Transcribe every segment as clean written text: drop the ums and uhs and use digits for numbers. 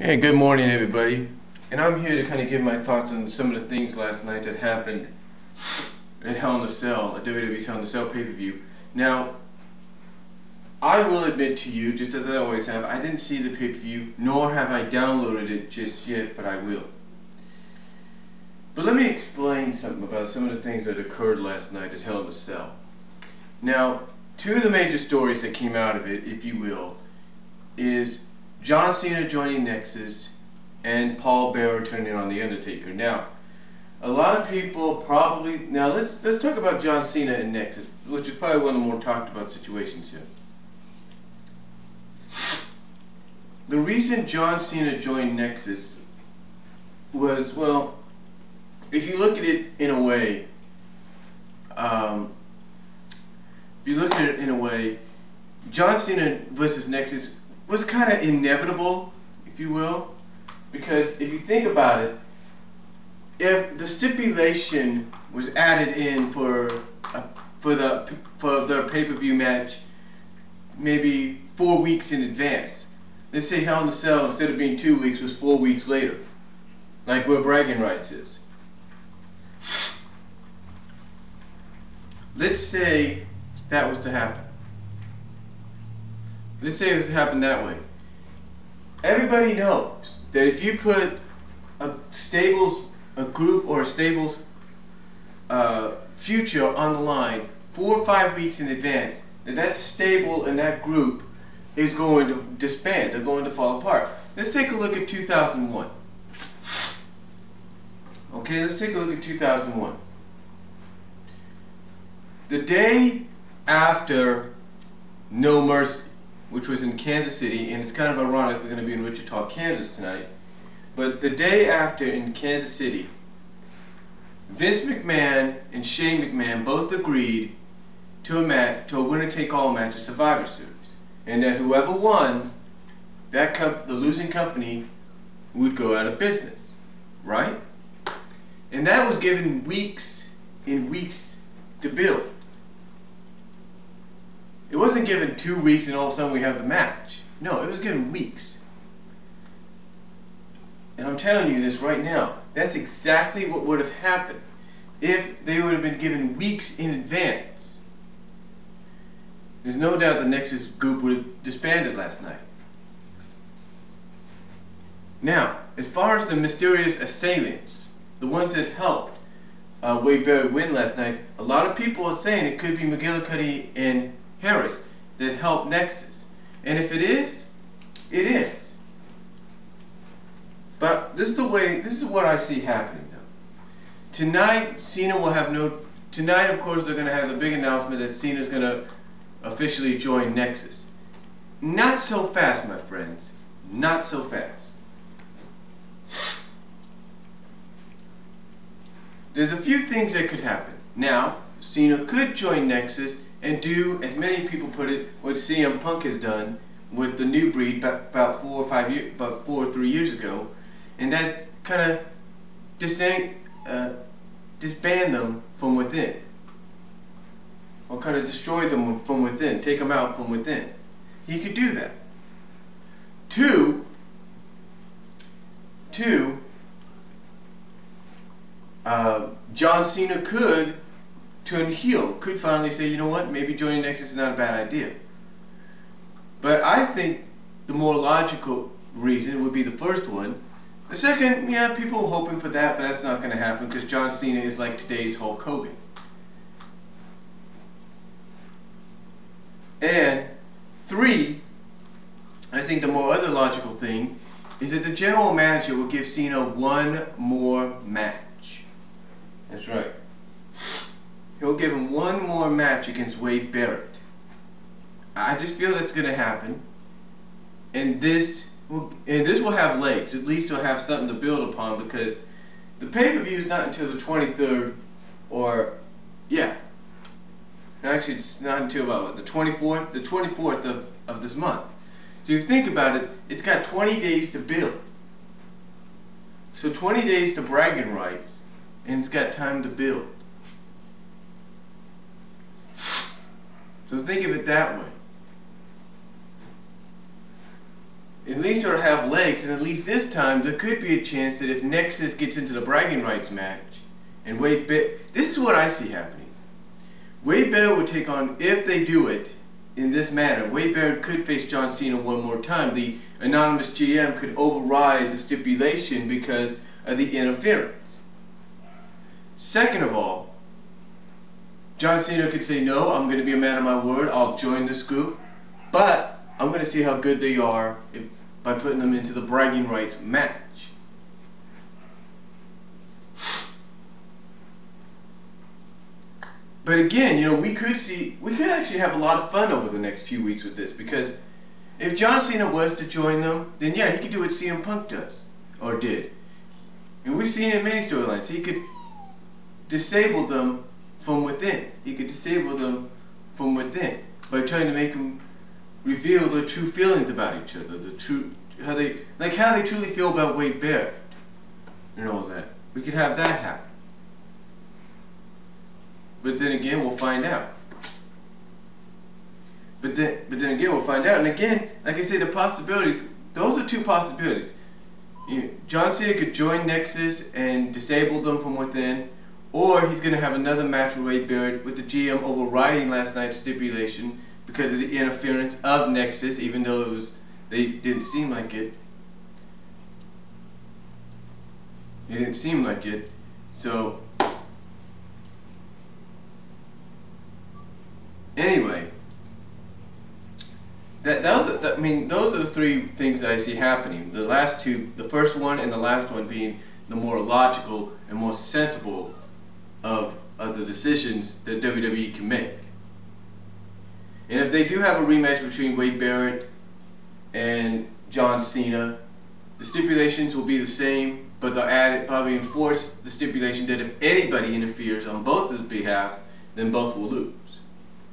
Hey, good morning everybody, and I'm here to kind of give my thoughts on some of the things last night that happened at Hell in a Cell, at WWE's Hell in a Cell pay-per-view. Now, I will admit to you, just as I always have, I didn't see the pay-per-view, nor have I downloaded it just yet, but I will. But let me explain something about some of the things that occurred last night at Hell in a Cell. Now, two of the major stories that came out of it, if you will, is John Cena joining Nexus and Paul Bearer turning on The Undertaker. Now, a lot of people probably... Now, let's talk about John Cena and Nexus, which is probably one of the more talked about situations here. The reason John Cena joined Nexus was, well, if you look at it in a way, John Cena versus Nexus was kind of inevitable, if you will, because if you think about it, if the stipulation was added in for the pay-per-view match maybe 4 weeks in advance, let's say Hell in a Cell, instead of being 2 weeks, was 4 weeks later, like where bragging rights is. Let's say that was to happen. Let's say this happened that way. Everybody knows that if you put a group or a stable's future on the line 4 or 5 weeks in advance, that stable and that group is going to disband. They're going to fall apart. Let's take a look at 2001. Okay, let's take a look at 2001. The day after No Mercy, which was in Kansas City, and it's kind of ironic we're going to be in Wichita, Kansas tonight, but the day after in Kansas City, Vince McMahon and Shane McMahon both agreed to a winner-take-all match of Survivor Series, and that whoever won, the losing company would go out of business, right? And that was given weeks and weeks to build. It wasn't given 2 weeks and all of a sudden we have the match. No, it was given weeks. And I'm telling you this right now, that's exactly what would have happened if they would have been given weeks in advance. There's no doubt the Nexus group would have disbanded last night. Now, as far as the mysterious assailants, the ones that helped Wade Barrett win last night, a lot of people are saying it could be McGillicuddy and Harris that helped Nexus. And if it is, it is. But this is what I see happening though. Tonight, Cena will have tonight of course they're going to have the big announcement that Cena's going to officially join Nexus. Not so fast, my friends. Not so fast. There's a few things that could happen. Now, Cena could join Nexus and do, as many people put it, what CM Punk has done with the New Breed about 4 or 3 years ago, and that kind of disband them from within, or kind of destroy them from within, take them out from within. He could do that. Two, John Cena could turn heel, could finally say, you know what, maybe joining Nexus is not a bad idea. But I think the more logical reason would be the first one. The second, yeah, people are hoping for that, but that's not going to happen because John Cena is like today's Hulk Hogan. And three, I think the more other logical thing is that the general manager will give Cena one more match. That's right. He'll give him one more match against Wade Barrett. I just feel that's going to happen, and this will have legs. At least he'll have something to build upon, because the pay-per-view is not until the 23rd, or yeah, actually it's not until about what, the 24th of this month. So if you think about it, it's got 20 days to build. So 20 days to bragging rights, and it's got time to build. So think of it that way. at least or have legs, and at least this time there could be a chance that if Nexus gets into the bragging rights match, and this is what I see happening. Wade Barrett would take on, if they do it in this manner, Wade Barrett could face John Cena one more time. The anonymous GM could override the stipulation because of the interference. Second of all, John Cena could say, no, I'm going to be a man of my word, I'll join this group, but I'm going to see how good they are by putting them into the bragging rights match. But again, you know, we could actually have a lot of fun over the next few weeks with this, because if John Cena was to join them, then yeah, he could do what CM Punk does, or did. And we've seen it in many storylines. He could disable them from within. He could disable them from within by trying to make them reveal their true feelings about each other, how they truly feel about Wade Barrett and all that. We could have that happen. But then again, we'll find out. But then again, we'll find out. And again, like I say, the possibilities, those are two possibilities. You know, John Cena could join Nexus and disable them from within, or he's going to have another match with Wade Barrett with the GM overriding last night's stipulation because of the interference of Nexus, even though they didn't seem like it. It didn't seem like it. So anyway, those are the three things that I see happening. The last two, the first one and the last one, being the more logical and more sensible of the decisions that WWE can make. And if they do have a rematch between Wade Barrett and John Cena, the stipulations will be the same, but they'll probably enforce the stipulation that if anybody interferes on both of their behalves, then both will lose.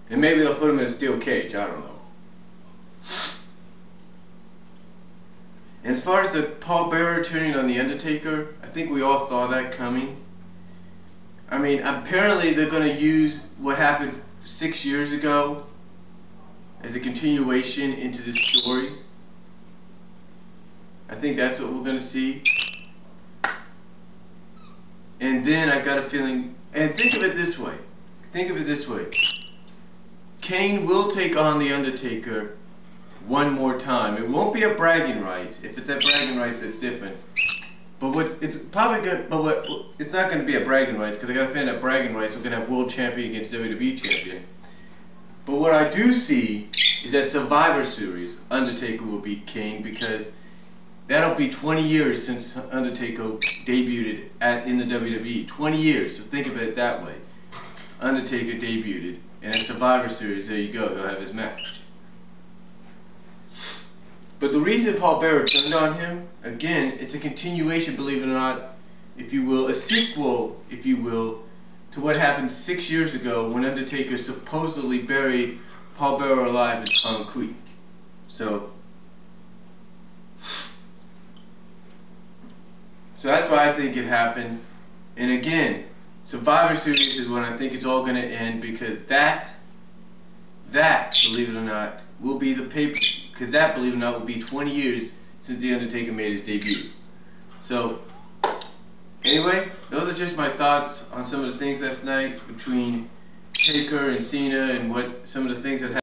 And maybe they'll put them in a steel cage, I don't know. And as far as the Paul Bearer turning on The Undertaker, I think we all saw that coming. I mean, apparently they're going to use what happened 6 years ago as a continuation into this story. I think that's what we're going to see. And then I got a feeling, and think of it this way. Think of it this way. Kane will take on The Undertaker one more time. It won't be at bragging rights. If it's at bragging rights, it's different. But it's not going to be at bragging rights, because I got a feeling at bragging rights we're going to have World Champion against WWE Champion. But what I do see is that Survivor Series, Undertaker will beat Kane, because that'll be 20 years since Undertaker debuted in the WWE. 20 years, so think of it that way. Undertaker debuted, and at Survivor Series, there you go, he'll have his match. But the reason Paul Bearer turned on him, again, it's a continuation, believe it or not, if you will, a sequel, if you will, to what happened 6 years ago when Undertaker supposedly buried Paul Bearer alive in concrete. So that's why I think it happened. And again, Survivor Series is when I think it's all going to end, because that, believe it or not, will be the paper. Because that, believe it or not, will be 20 years since The Undertaker made his debut. So, anyway, those are just my thoughts on some of the things last night between Taker and Cena, and what some of the things that happened.